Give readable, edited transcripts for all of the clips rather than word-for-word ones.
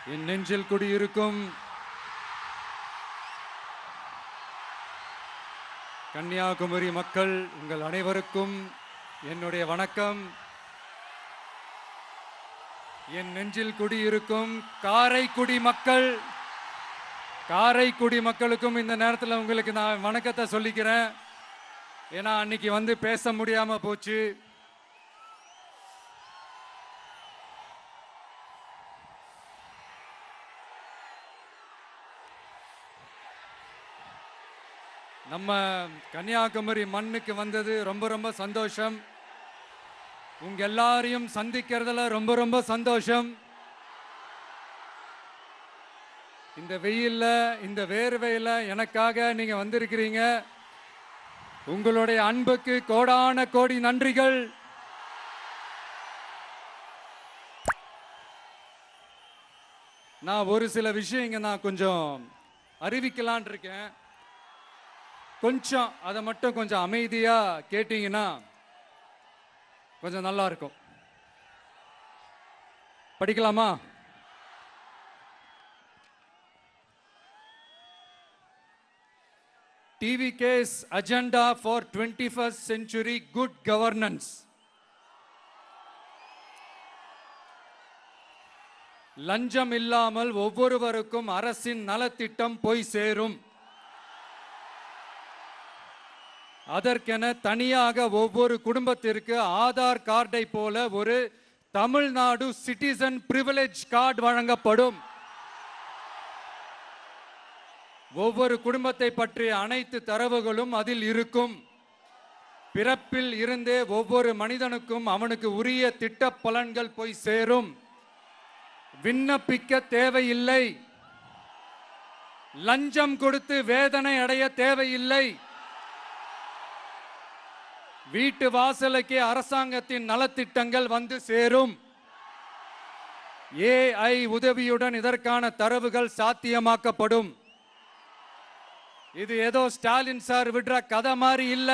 என் நெஞ்சில் குடியிருக்கும் கன்னியாகுமரி மக்கள் உங்கள் அனைவருக்கும் என்னுடைய வணக்கம். என் நெஞ்சில் குடியிருக்கும் காரைக்குடி மக்களுக்கும் இந்த நேரத்தில் உங்களுக்கு நான் வணக்கத்தை சொல்லிக்கிறேன். ஏன்னா அன்னைக்கு வந்து பேச முடியாம போச்சு. நம்ம கன்னியாகுமரி மண்ணுக்கு வந்தது ரொம்ப ரொம்ப சந்தோஷம். உங்க எல்லாரையும் சந்திக்கிறதுல ரொம்ப ரொம்ப சந்தோஷம். இந்த வெயில்ல இந்த வேர்வையில எனக்காக நீங்க வந்திருக்கிறீங்க. உங்களுடைய அன்புக்கு கோடான கோடி நன்றிகள். நான் ஒரு சில விஷயம் நான் கொஞ்சம் அறிவிக்கலான் இருக்கேன். கொஞ்சம் அதை மட்டும் கொஞ்சம் அமைதியா கேட்டீங்கன்னா கொஞ்சம் நல்லா இருக்கும். படிக்கலாமா? TVK's agenda for 21st century good governance. லஞ்சம் இல்லாமல் ஒவ்வொருவருக்கும் அரசின் நலத்திட்டம் போய் சேரும். அதற்கென தனியாக ஒவ்வொரு குடும்பத்திற்கு ஆதார் கார்டை போல ஒரு தமிழ்நாடு சிட்டிசன் பிரிவிலேஜ் கார்டு வழங்கப்படும். ஒவ்வொரு குடும்பத்தை பற்றிய அனைத்து தரவுகளும் அதில் இருக்கும். பிறப்பில் இருந்தே ஒவ்வொரு மனிதனுக்கும் அவனுக்கு உரிய திட்ட பலன்கள் போய் சேரும். விண்ணப்பிக்க தேவையில்லை. லஞ்சம் கொடுத்து வேதனை அடைய தேவையில்லை. வீட்டு வாசலுக்கே அரசாங்கத்தின் நலத்திட்டங்கள் வந்து சேரும். AI உதவியுடன் இதற்கான தரவுகள் சாத்தியமாக்கப்படும். இது ஏதோ ஸ்டாலின் சார் விடுற கதை மாதிரி இல்ல.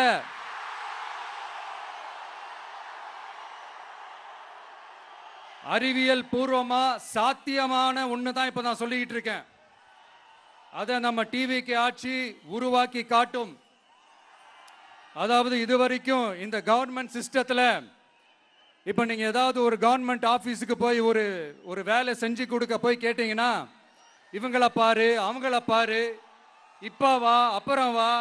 அறிவியல் பூர்வமா சாத்தியமான ஒண்ணுதான் இப்ப நான் சொல்லிட்டு இருக்கேன். அதை நம்ம டிவிக்கு ஆட்சி உருவாக்கி காட்டும். அதாவது இதுவரைக்கும் இந்த கவர்மெண்ட் சிஸ்டத்துல இப்ப நீங்க ஏதாவது ஒரு கவர்மெண்ட் ஆபீஸுக்கு போய் ஒரு வேலை செஞ்சு கொடுக்க போய் கேட்டீங்கன்னா, இவங்களை பாரு அவங்கள பாரு, இப்ப வா அப்புறம் வா,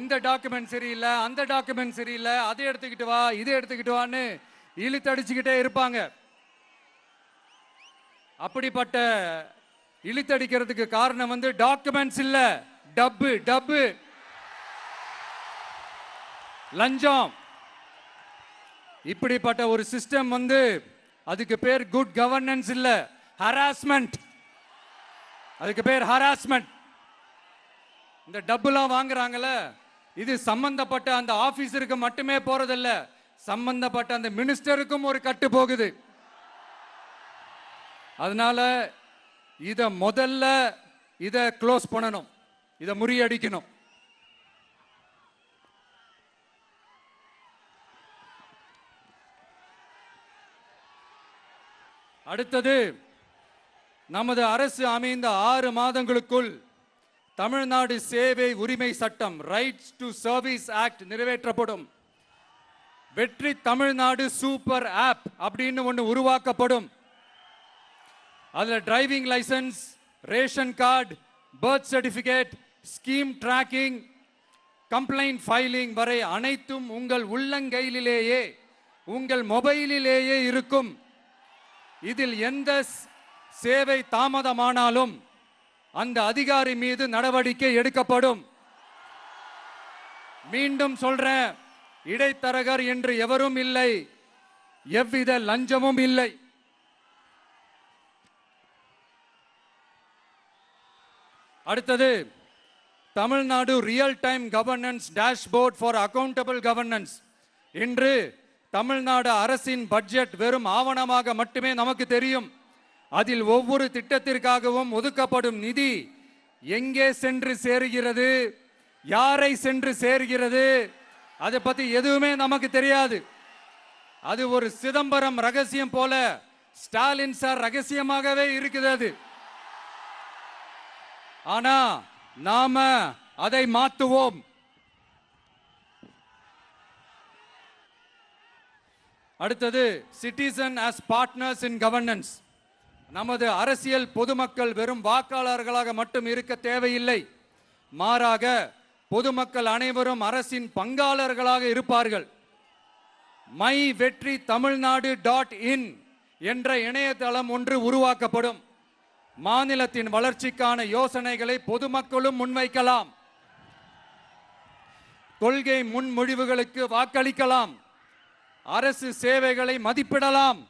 இந்த டாக்குமெண்ட் சரியில்லை அந்த டாக்குமெண்ட் சரியில்லை, அதை எடுத்துக்கிட்டு வா இதை எடுத்துக்கிட்டு வான்னு இழுத்தடிச்சுக்கிட்டே இருப்பாங்க. அப்படிப்பட்ட இழுத்தடிக்கிறதுக்கு காரணம் வந்து டாக்குமெண்ட்ஸ் இல்ல, டப்பு லஞ்சம். இப்படிப்பட்ட ஒரு சிஸ்டம் வந்து அதுக்கு பேர் குட் கவர்னன்ஸ் இல்ல, ஹராஸ்மெண்ட். அதுக்கு பேர் ஹராஸ்மெண்ட். இந்த டப்புலாம் வாங்குறாங்கல்ல, இது சம்பந்தப்பட்ட அந்த ஆபீசருக்கு மட்டுமே போறதில்ல, சம்பந்தப்பட்ட அந்த மினிஸ்டருக்கும் ஒரு கட்டு போகுது. அதனால முதல்ல இத க்ளோஸ் பண்ணணும், இத முறியடிக்கணும். அடுத்தது, நமது அரசு அமைந்த 6 மாதங்களுக்குள் தமிழ்நாடு சேவை உரிமை சட்டம் ரைட்ஸ் டு சர்வீஸ் ஆக்ட் நிறைவேற்றப்படும். வெற்றி தமிழ்நாடு சூப்பர் ஆப் அப்படின்னு ஒன்று உருவாக்கப்படும். அதுல driving licence, ration card, birth certificate, scheme tracking, complaint filing வரை அனைத்தும் உங்கள் உள்ளங்கையிலேயே உங்கள் மொபைலிலேயே இருக்கும். இதில் எந்த சேவை தாமதமானாலும் அந்த அதிகாரி மீது நடவடிக்கை எடுக்கப்படும். மீண்டும் சொல்றேன், இடைத்தரகர் என்று எவரும் இல்லை, எவ்வித லஞ்சமும் இல்லை. அடுத்தது, Tamil Nadu real time governance dashboard for accountable governance. இன்று தமிழ்நாடு அரசின் பட்ஜெட் வெறும் ஆவணமாக மட்டுமே நமக்கு தெரியும். அதில் ஒவ்வொரு திட்டத்திற்காகவும் ஒதுக்கப்படும் நிதி எங்கே சென்று சேருகிறது, யாரை சென்று சேர்கிறது, அதை பத்தி எதுவுமே நமக்கு தெரியாது. அது ஒரு சிதம்பரம் ரகசியம் போல ஸ்டாலின் சார் ரகசியமாகவே இருக்குது. அது ஆனா நாம அதை மாற்றுவோம். அடுத்தது சிட்டிசன் as பார்ட்னர்ஸ் இன் கவர்னன்ஸ். நமது அரசியல் பொதுமக்கள் வெறும் வாக்காளர்களாக மட்டும் இருக்க தேவையில்லை. மாறாக பொதுமக்கள் அனைவரும் அரசின் பங்காளர்களாக இருப்பார்கள். மை வெற்றி தமிழ்நாடு .in என்ற இணையதளம் ஒன்று உருவாக்கப்படும். மாநிலத்தின் வளர்ச்சிக்கான யோசனைகளை பொதுமக்களும் முன்வைக்கலாம். கொள்கை முன்மொழிவுகளுக்கு வாக்களிக்கலாம். அரசு சேவைகளை மதிப்பிடலாம்.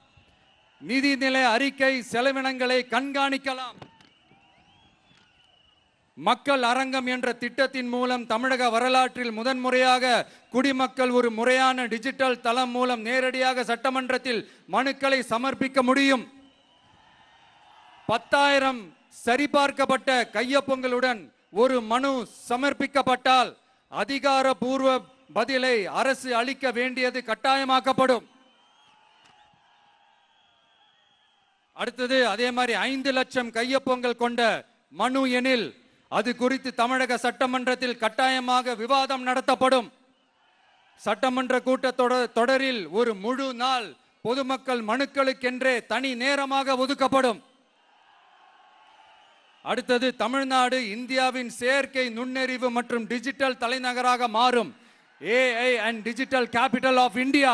நிதிநிலை அறிக்கை செலவினங்களை கண்காணிக்கலாம். மக்கள் அரங்கம் என்ற திட்டத்தின் மூலம் தமிழக வரலாற்றில் முதன்முறையாக குடிமக்கள் ஒரு முறையான டிஜிட்டல் தளம் மூலம் நேரடியாக சட்டமன்றத்தில் மனுக்களை சமர்ப்பிக்க முடியும். 10,000 சரிபார்க்கப்பட்ட கையொப்பங்களுடன் ஒரு மனு சமர்ப்பிக்கப்பட்டால் அதிகாரப்பூர்வ பதிலை அரசு அளிக்க வேண்டியது கட்டாயமாக்கப்படும். அடுத்தது அதே மாதிரி 5 லட்சம் கையொப்பங்கள் கொண்ட மனு எனில் அது குறித்து தமிழக சட்டமன்றத்தில் கட்டாயமாக விவாதம் நடத்தப்படும். சட்டமன்ற கூட்டத்தொடரில் ஒரு முழு நாள் பொதுமக்கள் மனுக்களுக்கென்றே தனி நேரமாக ஒதுக்கப்படும். அடுத்தது தமிழ்நாடு இந்தியாவின் செயற்கை நுண்ணறிவு மற்றும் டிஜிட்டல் தலைநகராக மாறும். AI and Digital Capital of India.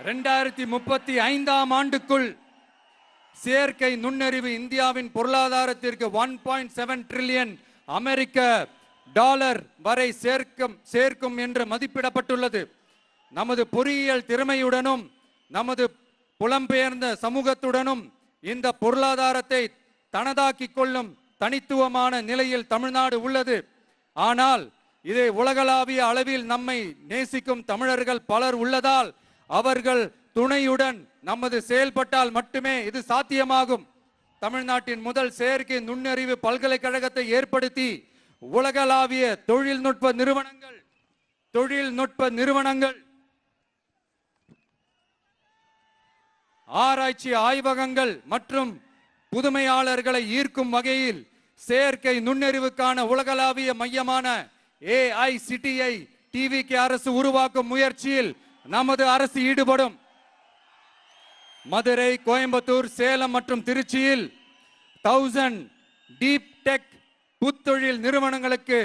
2035ஆம் ஆண்டுக்குள் செயற்கை நுண்ணறிவு இந்தியாவின் பொருளாதாரத்திற்கு 1.7 டிரில்லியன் அமெரிக்க டாலர் வரை சேர்க்கும் என்று மதிப்பிடப்பட்டுள்ளது. நமது பொறியியல் திறமையுடனும் நமது புலம்பெயர்ந்த சமூகத்துடனும் இந்த பொருளாதாரத்தை தனதாக்கிக் கொள்ளும் தனித்துவமான நிலையில் தமிழ்நாடு உள்ளது. ஆனால் இதை உலகளாவிய அளவில் நம்மை நேசிக்கும் தமிழர்கள் பலர் உள்ளதால் அவர்கள் துணையுடன் நமது செயல்பட்டால் மட்டுமே இது சாத்தியமாகும். தமிழ்நாட்டின் முதல் செயற்கை நுண்ணறிவு பல்கலைக்கழகத்தை ஏற்படுத்தி உலகளாவிய தொழில்நுட்ப நிறுவனங்கள் ஆராய்ச்சி ஆய்வகங்கள் மற்றும் புதுமையாளர்களை ஈர்க்கும் வகையில் செயற்கை நுண்ணறிவுக்கான உலகளாவிய மையமான AICTI TVK அரசு உருவாக்கும் முயற்சியில் நமது அரசு ஈடுபடும். மதுரை, கோயம்புத்தூர், சேலம் மற்றும் திருச்சியில் 1000 டீப் டெக் புத்தொழில் நிறுவனங்களுக்கு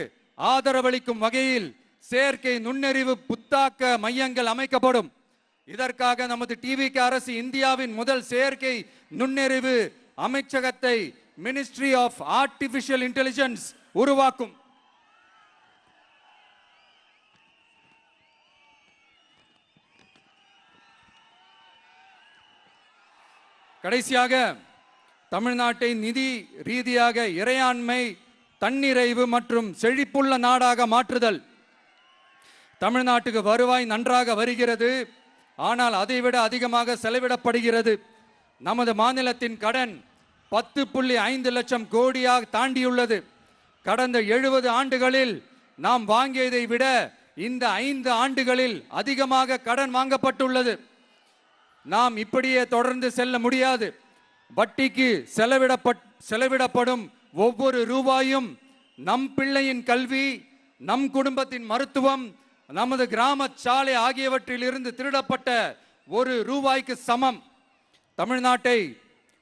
ஆதரவளிக்கும் வகையில் செயற்கை நுண்ணறிவு புத்தாக்க மையங்கள் அமைக்கப்படும். இதற்காக நமது TVK அரசு இந்தியாவின் முதல் செயற்கை நுண்ணறிவு அமைச்சகத்தை மினிஸ்ட்ரி ஆஃப் ஆர்டிபிஷியல் இன்டெலிஜென்ஸ் உருவாக்கும். கடைசியாக தமிழ்நாட்டை நிதி ரீதியாக இறையாண்மை, தன்னிறைவு மற்றும் செழிப்புள்ள நாடாக மாற்றுதல். தமிழ்நாட்டுக்கு வருவாய் நன்றாக வருகிறது, ஆனால் அதைவிட அதிகமாக செலவிடப்படுகிறது. நமது மாநிலத்தின் கடன் 10.5 லட்சம் கோடியாக தாண்டியுள்ளது. கடந்த 70 ஆண்டுகளில் நாம் வாங்கியதை விட இந்த 5 ஆண்டுகளில் அதிகமாக கடன் வாங்கப்பட்டுள்ளது. நாம் இப்படியே தொடர்ந்து செல்ல முடியாது. வட்டிக்கு செலவிடப்படும் ஒவ்வொரு ரூபாயும் நம் பிள்ளையின் கல்வி, நம் குடும்பத்தின் மருத்துவம், நமது கிராம சாலை ஆகியவற்றில் இருந்து திருடப்பட்ட ஒரு ரூபாய்க்கு சமம். தமிழ்நாட்டை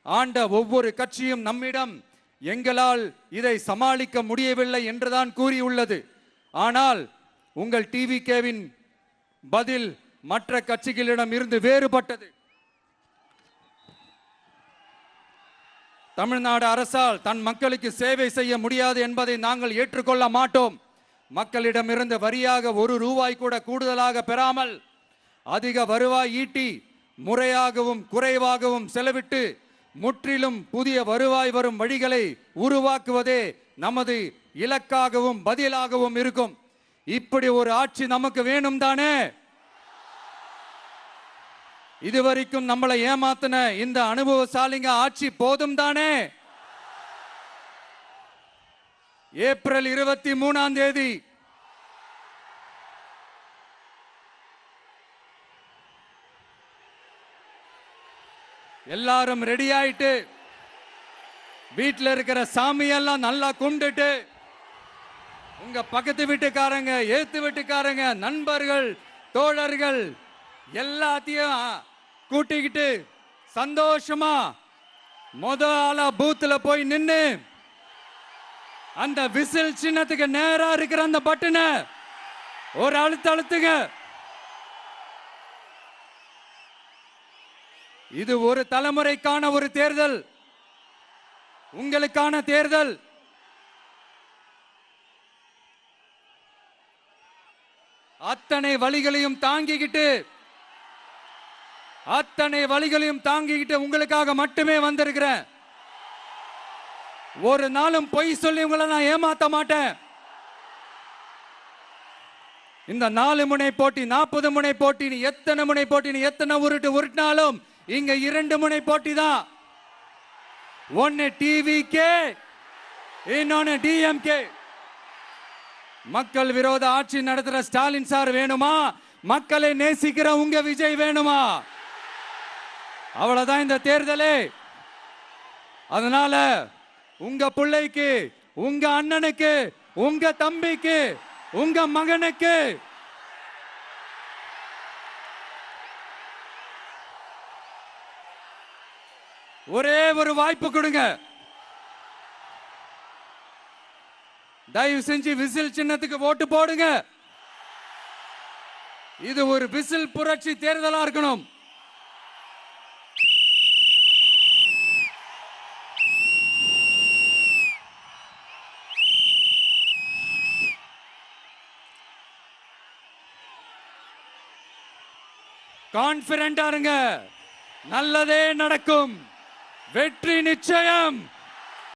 ஆண்ட ஒவ்வொரு கட்சியும் நம்மிடம் எங்களால் இதை சமாளிக்க முடியவில்லை என்றுதான் கூறியுள்ளது. ஆனால் உங்கள் TVKவின் பதில் மற்ற கட்சிகளிடம் இருந்து வேறுபட்டது. தமிழ்நாடு அரசால் தன் மக்களுக்கு சேவை செய்ய முடியாது என்பதை நாங்கள் ஏற்றுக்கொள்ள மாட்டோம். மக்களிடமிருந்து வரியாக ஒரு ரூபாய் கூட கூடுதலாக பெறாமல் அதிக வருவாய் ஈட்டி முறையாகவும் குறைவாகவும் செலவிட்டு முற்றிலும் புதிய வருவாய் வரும் வழிகளை உருவாக்குவதே நமது இலக்காகவும் பதிலாகவும் இருக்கும். இப்படி ஒரு ஆட்சி நமக்கு வேணும் தானே? இதுவரைக்கும் நம்மளை ஏமாத்தின இந்த அனுபவசாலிங்க ஆட்சி போதும் தானே? ஏப்ரல் 23ஆம் தேதி எல்லாரும் ரெடி ஆயிட்டு வீட்டில் இருக்கிற சாமியெல்லாம் நல்லா கும்பிட்டுட்டு உங்க பக்கத்து வீட்டுக்காரங்க, ஏத்து வீட்டுக்காரங்க, நண்பர்கள், தோழர்கள் எல்லாத்தையும் கூட்டிக்கிட்டு சந்தோஷமா ஆளா பூத்துல போய் நின்னு அந்த விசில் சின்னத்துக்கு நேரா இருக்கிற அந்த பட்டனை ஒரு அழுத்துங்க. இது ஒரு தலைமுறைக்கான ஒரு தேர்தல், உங்களுக்கான தேர்தல். அத்தனை வழிகளையும் தாங்கிக்கிட்டு உங்களுக்காக மட்டுமே வந்திருக்கிறேன். ஒரு நாளும் பொய் சொல்லி உங்களை நான் ஏமாத்த மாட்டேன். இந்த 4 முனை போட்டி, 40 முனை போட்டி, எத்தனை முனை போட்டி, எத்தனை உருட்டினாலும் இங்க 2 முனை போட்டி தான். ஒன்னு டிவிகே, இன்னொன்னு டிஎம்கே. மக்கள் விரோத ஆட்சி நடத்துற ஸ்டாலின் சார் வேணுமா? மக்களை நேசிக்கிற உங்க விஜய் வேணுமா? அவ்வளவுதான் இந்த தேர்தலே. அதனால உங்க பிள்ளைக்கு, உங்க அண்ணனுக்கு, உங்க தம்பிக்கு, உங்க மகனுக்கு ஒரே ஒரு வாய்ப்பு கொடுங்க. தயவு செஞ்சு விசில் சின்னத்துக்கு ஓட்டு போடுங்க. இது ஒரு விசில் புரட்சி தேர்தலா இருக்கணும். கான்பிடென்டா இருங்க, நல்லதே நடக்கும், வெற்றி நிச்சயம்.